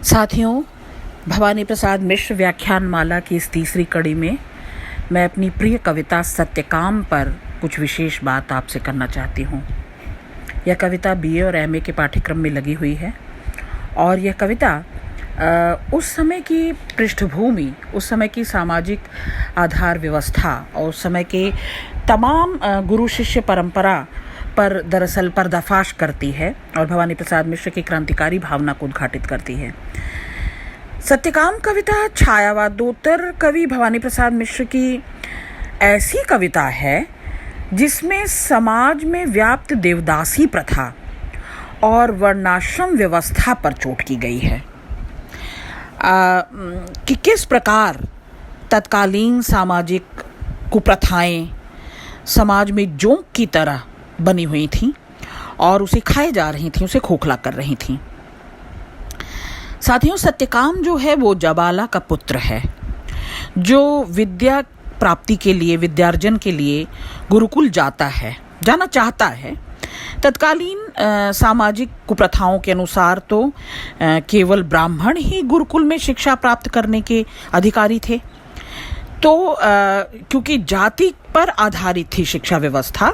साथियों, भवानी प्रसाद मिश्र व्याख्यान माला की इस तीसरी कड़ी में मैं अपनी प्रिय कविता सत्यकाम पर कुछ विशेष बात आपसे करना चाहती हूँ। यह कविता बीए और एमए के पाठ्यक्रम में लगी हुई है और यह कविता उस समय की पृष्ठभूमि, उस समय की सामाजिक आधार व्यवस्था और उस समय के तमाम गुरु शिष्य परंपरा पर दरअसल पर्दाफाश करती है और भवानी प्रसाद मिश्र की क्रांतिकारी भावना को उद्घाटित करती है। सत्यकाम कविता छायावादोत्तर कवि भवानी प्रसाद मिश्र की ऐसी कविता है जिसमें समाज में व्याप्त देवदासी प्रथा और वर्णाश्रम व्यवस्था पर चोट की गई है कि किस प्रकार तत्कालीन सामाजिक कुप्रथाएं समाज में जोंक की तरह बनी हुई थीं और उसे खाए जा रही थीं, उसे खोखला कर रही थीं। साथियों, सत्यकाम जो है वो जबाला का पुत्र है जो विद्या प्राप्ति के लिए, विद्यार्जन के लिए गुरुकुल जाना चाहता है। तत्कालीन सामाजिक कुप्रथाओं के अनुसार तो केवल ब्राह्मण ही गुरुकुल में शिक्षा प्राप्त करने के अधिकारी थे। तो क्योंकि जाति पर आधारित थी शिक्षा व्यवस्था,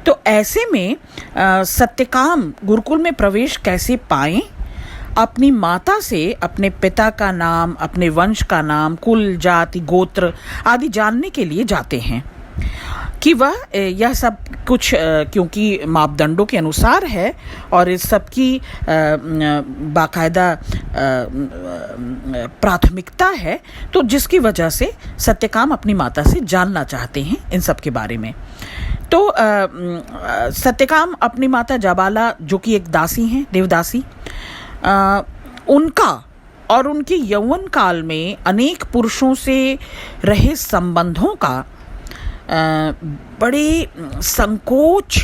तो ऐसे में सत्यकाम गुरुकुल में प्रवेश कैसे पाएं, अपनी माता से अपने पिता का नाम, अपने वंश का नाम, कुल, जाति, गोत्र आदि जानने के लिए जाते हैं कि वह यह सब कुछ क्योंकि मापदंडों के अनुसार है और इस सब की बाकायदा प्राथमिकता है, तो जिसकी वजह से सत्यकाम अपनी माता से जानना चाहते हैं इन सब के बारे में। तो सत्यकाम अपनी माता जबाला, जो कि एक दासी हैं, देवदासी, उनका और उनके यौवन काल में अनेक पुरुषों से रहे संबंधों का बड़े संकोच,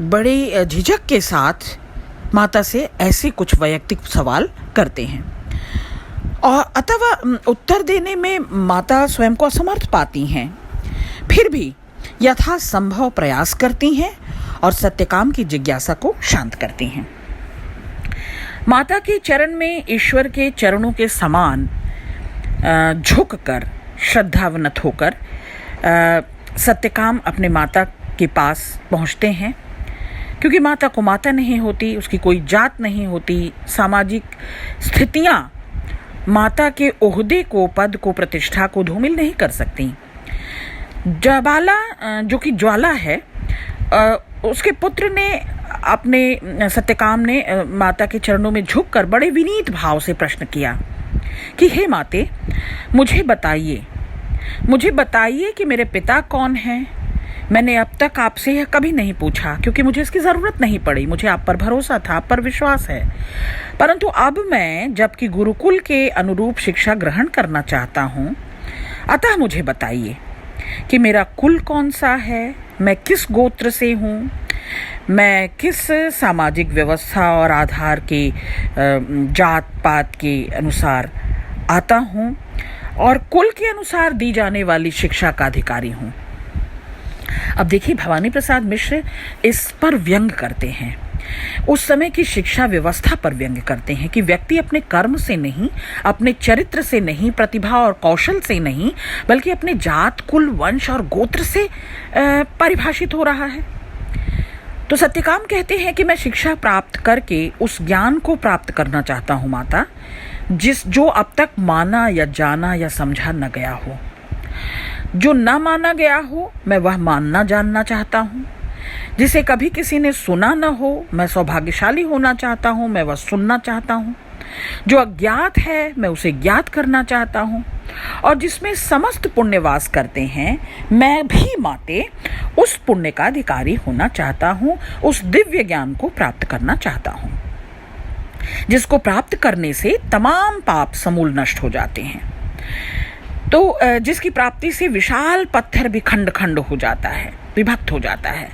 बड़े झिझक के साथ माता से ऐसे कुछ वैयक्तिक सवाल करते हैं और अतः उत्तर देने में माता स्वयं को असमर्थ पाती हैं। फिर भी यथासंभव प्रयास करती हैं और सत्यकाम की जिज्ञासा को शांत करती हैं। माता के चरण में ईश्वर के चरणों के समान झुककर, श्रद्धावनत होकर सत्यकाम अपने माता के पास पहुंचते हैं। क्योंकि माता को माता नहीं होती, उसकी कोई जात नहीं होती, सामाजिक स्थितियां माता के ओहदे को, पद को, प्रतिष्ठा को धूमिल नहीं कर सकती। जबाला, जो कि ज्वाला है, उसके पुत्र ने, अपने सत्यकाम ने माता के चरणों में झुककर बड़े विनीत भाव से प्रश्न किया कि हे माते, मुझे बताइए कि मेरे पिता कौन हैं। मैंने अब तक आपसे यह कभी नहीं पूछा क्योंकि मुझे इसकी ज़रूरत नहीं पड़ी। मुझे आप पर भरोसा था, आप पर विश्वास है। परंतु अब मैं जबकि गुरुकुल के अनुरूप शिक्षा ग्रहण करना चाहता हूँ, अतः मुझे बताइए कि मेरा कुल कौन सा है, मैं किस गोत्र से हूँ, मैं किस सामाजिक व्यवस्था और आधार के जात पात के अनुसार आता हूँ और कुल के अनुसार दी जाने वाली शिक्षा का अधिकारी हूँ। अब देखिए, भवानी प्रसाद मिश्र इस पर व्यंग करते हैं, उस समय की शिक्षा व्यवस्था पर व्यंग करते हैं कि व्यक्ति अपने कर्म से नहीं, अपने चरित्र से नहीं, प्रतिभा और कौशल से नहीं, बल्कि अपने जात, कुल, वंश और गोत्र से परिभाषित हो रहा है। तो सत्यकाम कहते हैं कि मैं शिक्षा प्राप्त करके उस ज्ञान को प्राप्त करना चाहता हूँ माता, जो अब तक माना या जाना या समझा न गया हो। जो न माना गया हो, मैं वह मानना जानना चाहता हूँ। जिसे कभी किसी ने सुना न हो, मैं सौभाग्यशाली होना चाहता हूँ, मैं वह सुनना चाहता हूँ। जो अज्ञात है, मैं उसे ज्ञात करना चाहता हूँ। और जिसमें समस्त पुण्य वास करते हैं, मैं भी माते उस पुण्य का अधिकारी होना चाहता हूँ, उस दिव्य ज्ञान को प्राप्त करना चाहता हूँ जिसको प्राप्त करने से तमाम पाप समूल नष्ट हो जाते हैं। तो जिसकी प्राप्ति से विशाल पत्थर भी खंड खंड हो जाता है, विभक्त हो जाता है।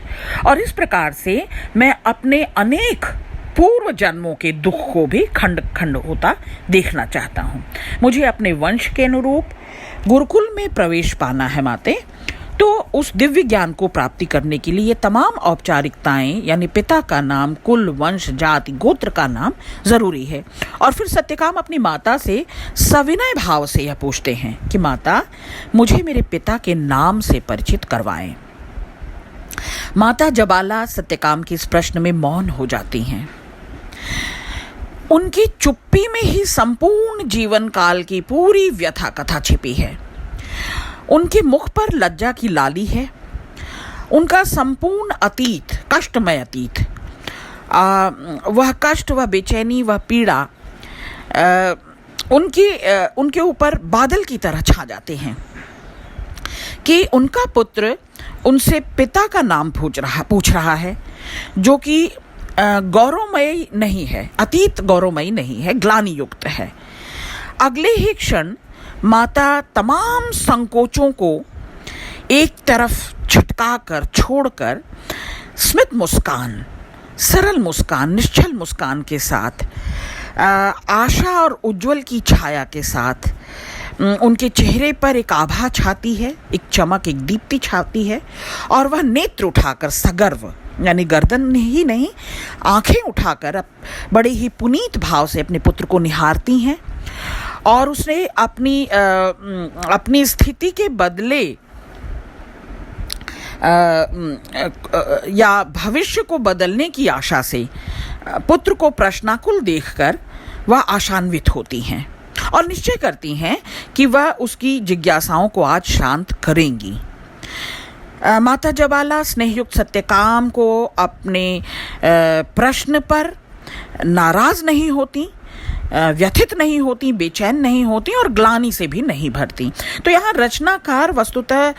और इस प्रकार से मैं अपने अनेक पूर्व जन्मों के दुख को भी खंड खंड होता देखना चाहता हूँ। मुझे अपने वंश के अनुरूप गुरुकुल में प्रवेश पाना है माते। तो उस दिव्य ज्ञान को प्राप्ति करने के लिए ये तमाम औपचारिकताएं, यानी पिता का नाम, कुल, वंश, जाति, गोत्र का नाम जरूरी है। और फिर सत्यकाम अपनी माता से सविनय भाव से यह पूछते हैं कि माता, मुझे मेरे पिता के नाम से परिचित करवाएं। माता जबाला सत्यकाम के इस प्रश्न में मौन हो जाती हैं। उनकी चुप्पी में ही संपूर्ण जीवन काल की पूरी व्यथा कथा छिपी है। उनके मुख पर लज्जा की लाली है। उनका संपूर्ण अतीत कष्टमय अतीत, वह कष्ट, वह बेचैनी, वह पीड़ा उनके ऊपर बादल की तरह छा जाते हैं कि उनका पुत्र उनसे पिता का नाम पूछ रहा है, जो कि गौरवमयी नहीं है, अतीत गौरवमयी नहीं है, ग्लानि युक्त है। अगले ही क्षण माता तमाम संकोचों को एक तरफ झटका कर छोड़कर स्मित मुस्कान, सरल मुस्कान, निश्चल मुस्कान के साथ, आशा और उज्जवल की छाया के साथ उनके चेहरे पर एक आभा छाती है, एक चमक, एक दीप्ति छाती है, और वह नेत्र उठाकर सगर्व, यानी गर्दन ही नहीं, आंखें उठाकर बड़े ही पुनीत भाव से अपने पुत्र को निहारती हैं। और उसने अपनी स्थिति के बदले या भविष्य को बदलने की आशा से पुत्र को प्रश्नाकुल देखकर वह आशान्वित होती हैं और निश्चय करती हैं कि वह उसकी जिज्ञासाओं को आज शांत करेंगी। माता जबाला स्नेहयुक्त सत्यकाम को अपने प्रश्न पर नाराज नहीं होती, व्यथित नहीं होती, बेचैन नहीं होती और ग्लानि से भी नहीं भरती। तो यहाँ रचनाकार वस्तुतः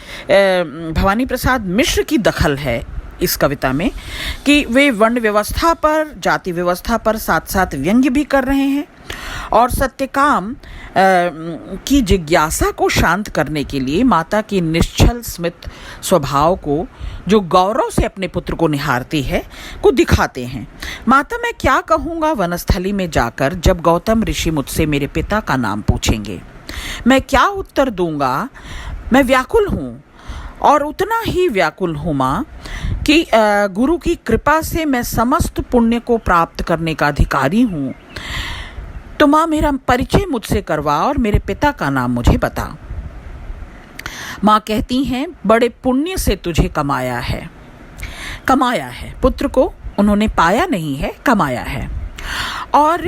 भवानी प्रसाद मिश्र की दखल है इस कविता में कि वे वर्ण व्यवस्था पर, जाति व्यवस्था पर साथ साथ व्यंग्य भी कर रहे हैं और सत्यकाम की जिज्ञासा को शांत करने के लिए माता की निश्चल स्मित स्वभाव को, जो गौरव से अपने पुत्र को निहारती है, को दिखाते हैं। माता, मैं क्या कहूँगा वनस्थली में जाकर जब गौतम ऋषि मुझसे मेरे पिता का नाम पूछेंगे? मैं क्या उत्तर दूंगा? मैं व्याकुल हूँ और उतना ही व्याकुल हूँ माँ कि गुरु की कृपा से मैं समस्त पुण्य को प्राप्त करने का अधिकारी हूँ। तो माँ, मेरा परिचय मुझसे करवा और मेरे पिता का नाम मुझे बता। माँ कहती हैं, बड़े पुण्य से तुझे कमाया है। कमाया है, पुत्र को उन्होंने पाया नहीं है, कमाया है। और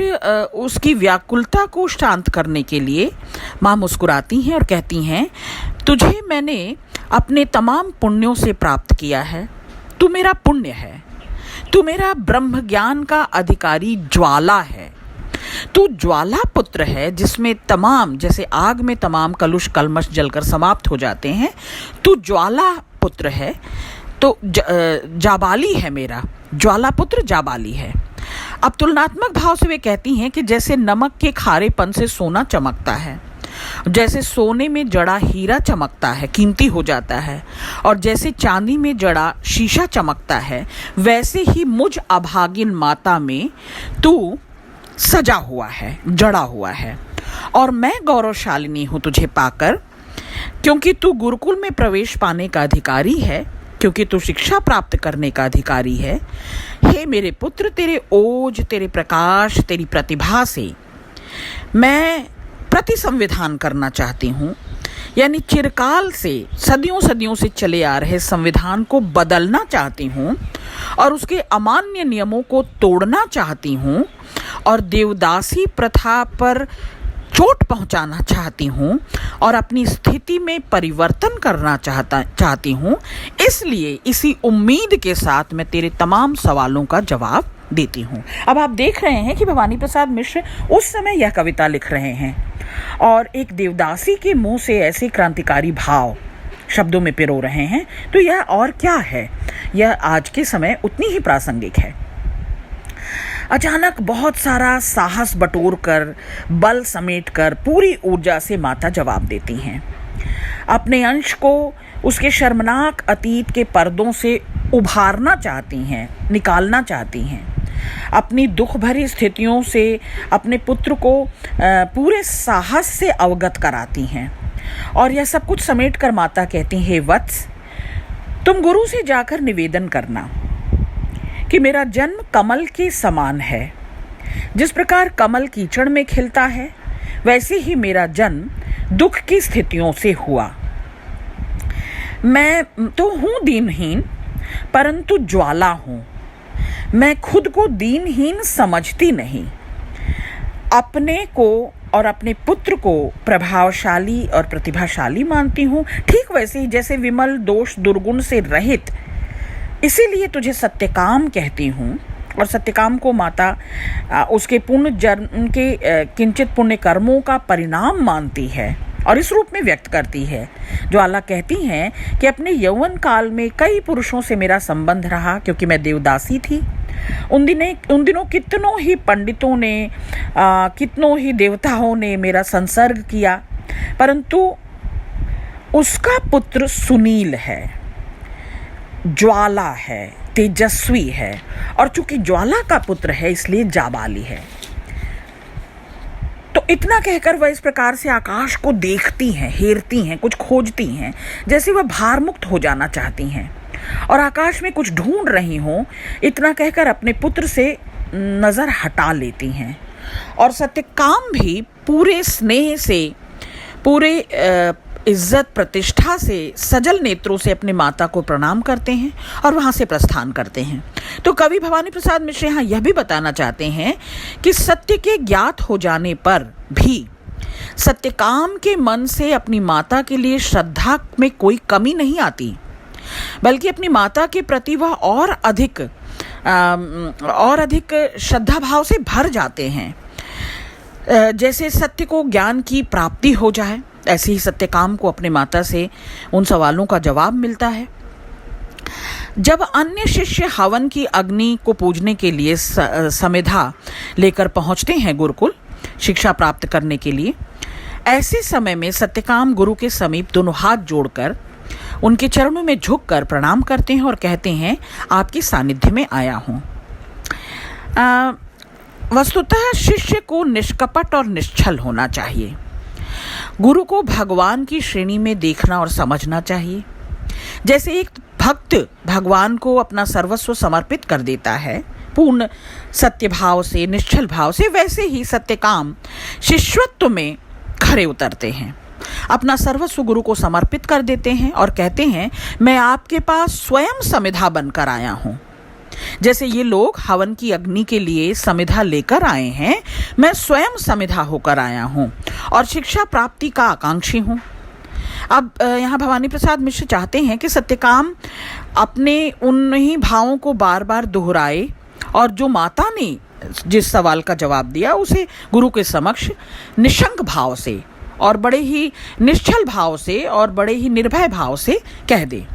उसकी व्याकुलता को शांत करने के लिए माँ मुस्कुराती हैं और कहती हैं, तुझे मैंने अपने तमाम पुण्यों से प्राप्त किया है। तू मेरा पुण्य है, तू मेरा ब्रह्म ज्ञान का अधिकारी ज्वाला है। तू ज्वाला पुत्र है जिसमें तमाम, जैसे आग में तमाम कलुष कलमश जलकर समाप्त हो जाते हैं, तू ज्वाला पुत्र है। तो जाबाली है मेरा, ज्वाला पुत्र जाबाली है। अब तुलनात्मक भाव से वे कहती हैं कि जैसे नमक के खारेपन से सोना चमकता है, जैसे सोने में जड़ा हीरा चमकता है, कीमती हो जाता है, और जैसे चांदी में जड़ा शीशा चमकता है, वैसे ही मुझ अभागिन माता में तू सजा हुआ है, जड़ा हुआ है। और मैं गौरवशालिनी हूँ तुझे पाकर, क्योंकि तू गुरुकुल में प्रवेश पाने का अधिकारी है, क्योंकि तू शिक्षा प्राप्त करने का अधिकारी है। हे मेरे पुत्र, तेरे ओज, तेरे प्रकाश, तेरी प्रतिभा से मैं प्रति संविधान करना चाहती हूँ, यानी चिरकाल से, सदियों सदियों से चले आ रहे संविधान को बदलना चाहती हूँ और उसके अमान्य नियमों को तोड़ना चाहती हूँ और देवदासी प्रथा पर चोट पहुंचाना चाहती हूँ और अपनी स्थिति में परिवर्तन करना चाहती हूँ। इसलिए इसी उम्मीद के साथ मैं तेरे तमाम सवालों का जवाब देती हूँ। अब आप देख रहे हैं कि भवानी प्रसाद मिश्र उस समय यह कविता लिख रहे हैं और एक देवदासी के मुंह से ऐसे क्रांतिकारी भाव शब्दों में पिरो रहे हैं, तो यह और क्या है, यह आज के समय उतनी ही प्रासंगिक है। अचानक बहुत सारा साहस बटोर कर, बल समेट कर, पूरी ऊर्जा से माता जवाब देती हैं। अपने अंश को उसके शर्मनाक अतीत के पर्दों से उभारना चाहती हैं, निकालना चाहती हैं। अपनी दुख भरी स्थितियों से अपने पुत्र को पूरे साहस से अवगत कराती हैं। और यह सब कुछ समेट कर माता कहती हैं, हे वत्स, तुम गुरु से जाकर निवेदन करना कि मेरा जन्म कमल के समान है। जिस प्रकार कमल कीचड़ में खिलता है, वैसे ही मेरा जन्म दुख की स्थितियों से हुआ। मैं तो हूं दीनहीन, परंतु ज्वाला हूं। मैं खुद को दीनहीन समझती नहीं, अपने को और अपने पुत्र को प्रभावशाली और प्रतिभाशाली मानती हूँ, ठीक वैसे ही जैसे विमल दोष दुर्गुण से रहित। इसीलिए तुझे सत्यकाम कहती हूँ और सत्यकाम को माता उसके पूर्ण जन्म के किंचित पुण्य कर्मों का परिणाम मानती है और इस रूप में व्यक्त करती है। ज्वाला कहती हैं कि अपने यौवन काल में कई पुरुषों से मेरा संबंध रहा, क्योंकि मैं देवदासी थी। उन दिनों कितनों ही पंडितों ने कितनों ही देवताओं ने मेरा संसर्ग किया, परंतु उसका पुत्र सुनील है, ज्वाला है, तेजस्वी है, और चूंकि ज्वाला का पुत्र है इसलिए जाबाली है। तो इतना कहकर वह इस प्रकार से आकाश को देखती हैं, हेरती हैं, कुछ खोजती हैं, जैसे वह भारमुक्त हो जाना चाहती हैं और आकाश में कुछ ढूंढ रही हों। इतना कहकर अपने पुत्र से नजर हटा लेती हैं और सत्यकाम भी पूरे स्नेह से, पूरे इज्जत प्रतिष्ठा से सजल नेत्रों से अपने माता को प्रणाम करते हैं और वहां से प्रस्थान करते हैं। तो कवि भवानी प्रसाद मिश्र यहाँ यह भी बताना चाहते हैं कि सत्य के ज्ञात हो जाने पर भी सत्यकाम के मन से अपनी माता के लिए श्रद्धा में कोई कमी नहीं आती, बल्कि अपनी माता के प्रति वह और अधिक श्रद्धा भाव से भर जाते हैं। जैसे सत्य को ज्ञान की प्राप्ति हो जाए, ऐसे ही सत्यकाम को अपने माता से उन सवालों का जवाब मिलता है। जब अन्य शिष्य हवन की अग्नि को पूजने के लिए समिधा लेकर पहुंचते हैं गुरुकुल शिक्षा प्राप्त करने के लिए, ऐसे समय में सत्यकाम गुरु के समीप दोनों हाथ जोड़कर उनके चरणों में झुककर प्रणाम करते हैं और कहते हैं, आपके सानिध्य में आया हूँ। वस्तुतः शिष्य को निष्कपट और निश्चल होना चाहिए। गुरु को भगवान की श्रेणी में देखना और समझना चाहिए। जैसे एक भक्त भगवान को अपना सर्वस्व समर्पित कर देता है पूर्ण सत्य भाव से, निश्चल भाव से, वैसे ही सत्यकाम शिष्यत्व में खरे उतरते हैं, अपना सर्वस्व गुरु को समर्पित कर देते हैं और कहते हैं, मैं आपके पास स्वयं समिधा बनकर आया हूँ। जैसे ये लोग हवन की अग्नि के लिए समिधा लेकर आए हैं, मैं स्वयं समिधा होकर आया हूँ और शिक्षा प्राप्ति का आकांक्षी हूँ। अब यहाँ भवानी प्रसाद मिश्र चाहते हैं कि सत्यकाम अपने उन्हीं भावों को बार बार दोहराए और जो माता ने जिस सवाल का जवाब दिया उसे गुरु के समक्ष निशंक भाव से और बड़े ही निश्चल भाव से और बड़े ही निर्भय भाव से कह दे।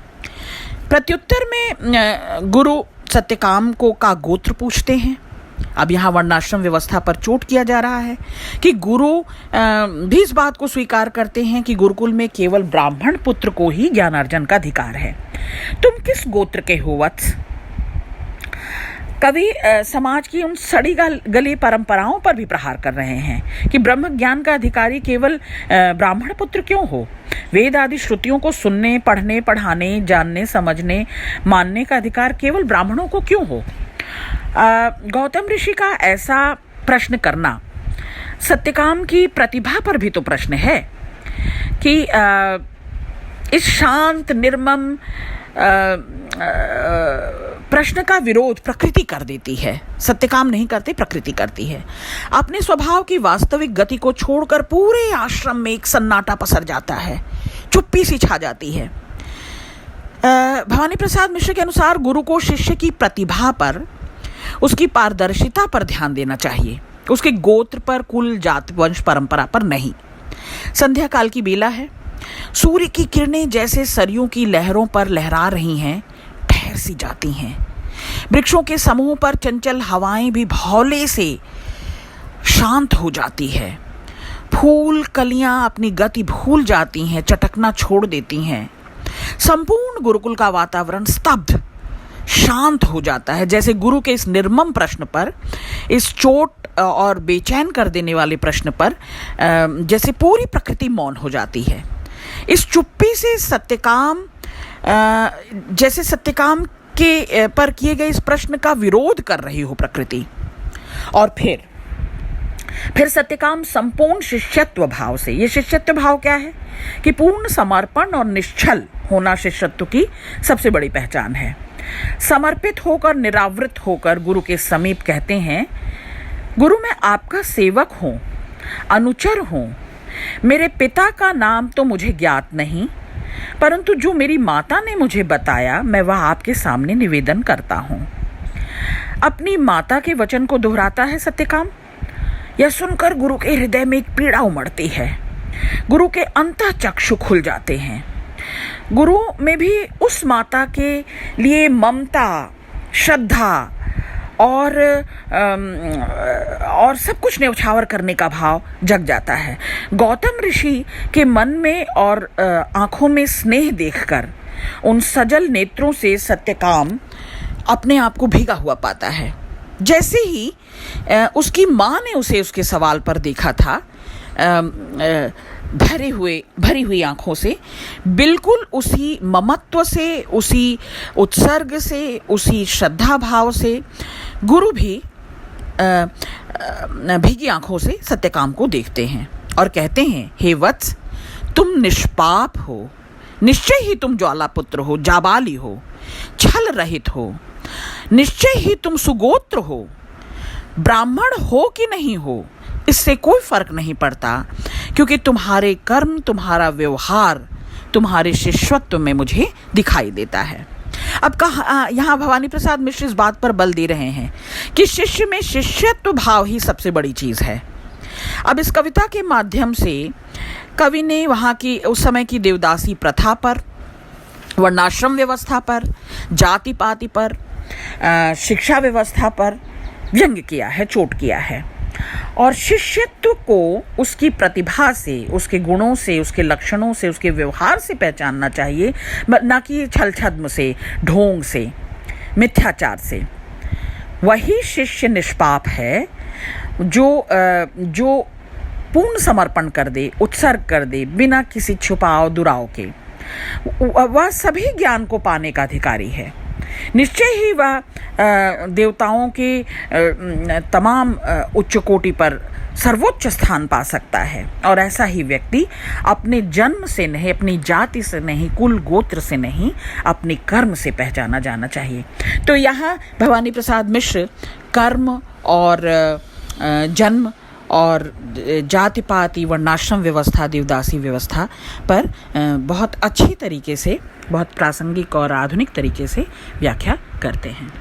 प्रत्युत्तर में गुरु सत्यकाम को का गोत्र पूछते हैं। अब यहाँ वर्णाश्रम व्यवस्था पर चोट किया जा रहा है कि गुरु भी इस बात को स्वीकार करते हैं कि गुरुकुल में केवल ब्राह्मण पुत्र को ही ज्ञानार्जन का अधिकार है। तुम किस गोत्र के हो वत्स? कवि समाज की उन सड़ी गली परंपराओं पर भी प्रहार कर रहे हैं कि ब्रह्म ज्ञान का अधिकारी केवल ब्राह्मण पुत्र क्यों हो? वेद आदि श्रुतियों को सुनने, पढ़ने, पढ़ाने, जानने, समझने, मानने का अधिकार केवल ब्राह्मणों को क्यों हो? गौतम ऋषि का ऐसा प्रश्न करना सत्यकाम की प्रतिभा पर भी तो प्रश्न है कि इस शांत निर्मम प्रश्न का विरोध प्रकृति कर देती है। सत्यकाम नहीं करते, प्रकृति करती है। अपने स्वभाव की वास्तविक गति को छोड़कर पूरे आश्रम में एक सन्नाटा पसर जाता है, चुप्पी सी छा जाती है। भवानी प्रसाद मिश्र के अनुसार गुरु को शिष्य की प्रतिभा पर, उसकी पारदर्शिता पर ध्यान देना चाहिए, उसके गोत्र पर, कुल, जात, वंश, परंपरा पर नहीं। संध्या काल की बेला है, सूर्य की किरणें जैसे सरयों की लहरों पर लहरा रही हैं, ठहर सी जाती हैं। वृक्षों के समूह पर चंचल हवाएं भी भौले से शांत हो जाती है। फूल कलियां अपनी गति भूल जाती हैं, चटकना छोड़ देती हैं। संपूर्ण गुरुकुल का वातावरण स्तब्ध, शांत हो जाता है। जैसे गुरु के इस निर्मम प्रश्न पर, इस चोट और बेचैन कर देने वाले प्रश्न पर जैसे पूरी प्रकृति मौन हो जाती है। इस चुप्पी से सत्यकाम जैसे सत्यकाम के पर किए गए इस प्रश्न का विरोध कर रही हो प्रकृति। और फिर सत्यकाम संपूर्ण शिष्यत्व भाव से, ये शिष्यत्व भाव क्या है कि पूर्ण समर्पण और निश्चल होना शिष्यत्व की सबसे बड़ी पहचान है। समर्पित होकर, निरावृत होकर गुरु के समीप कहते हैं, गुरु मैं आपका सेवक हूँ, अनुचर हूँ। मेरे पिता का नाम तो मुझे ज्ञात नहीं, परंतु जो मेरी माता ने मुझे बताया मैं वह आपके सामने निवेदन करता हूँ। अपनी माता के वचन को दोहराता है सत्यकाम। यह सुनकर गुरु के हृदय में एक पीड़ा उमड़ती है। गुरु के अंतःचक्षु खुल जाते हैं। गुरु में भी उस माता के लिए ममता, श्रद्धा और सब कुछ न्यौछावर करने का भाव जग जाता है। गौतम ऋषि के मन में और आंखों में स्नेह देखकर उन सजल नेत्रों से सत्यकाम अपने आप को भीगा हुआ पाता है। जैसे ही उसकी माँ ने उसे उसके सवाल पर देखा था, भरी हुई आंखों से, बिल्कुल उसी ममत्व से, उसी उत्सर्ग से, उसी श्रद्धा भाव से गुरु भी भीगी आंखों से सत्यकाम को देखते हैं और कहते हैं, हे वत्स, तुम निष्पाप हो, निश्चय ही तुम ज्वालापुत्र हो, जाबाली हो, छल रहित हो, निश्चय ही तुम सुगोत्र हो। ब्राह्मण हो कि नहीं हो इससे कोई फर्क नहीं पड़ता, क्योंकि तुम्हारे कर्म, तुम्हारा व्यवहार, तुम्हारे शिष्यत्व में मुझे दिखाई देता है। अब यहाँ भवानी प्रसाद मिश्र इस बात पर बल दे रहे हैं कि शिष्य में शिष्यत्व भाव ही सबसे बड़ी चीज है। अब इस कविता के माध्यम से कवि ने वहाँ की उस समय की देवदासी प्रथा पर, वर्णाश्रम व्यवस्था पर, जाति पाति पर, शिक्षा व्यवस्था पर व्यंग्य किया है, चोट किया है। और शिष्यत्व को उसकी प्रतिभा से, उसके गुणों से, उसके लक्षणों से, उसके व्यवहार से पहचानना चाहिए, न कि छल छद्म से, ढोंग से, मिथ्याचार से। वही शिष्य निष्पाप है जो पूर्ण समर्पण कर दे, उत्सर्ग कर दे, बिना किसी छुपाव दुराव के। वह सभी ज्ञान को पाने का अधिकारी है। निश्चय ही वह देवताओं के तमाम उच्च कोटि पर सर्वोच्च स्थान पा सकता है। और ऐसा ही व्यक्ति अपने जन्म से नहीं, अपनी जाति से नहीं, कुल गोत्र से नहीं, अपने कर्म से पहचाना जाना चाहिए। तो यहाँ भवानी प्रसाद मिश्र कर्म और जन्म और जाति पाति, वर्णाश्रम व्यवस्था, देवदासी व्यवस्था पर बहुत अच्छी तरीके से, बहुत प्रासंगिक और आधुनिक तरीके से व्याख्या करते हैं।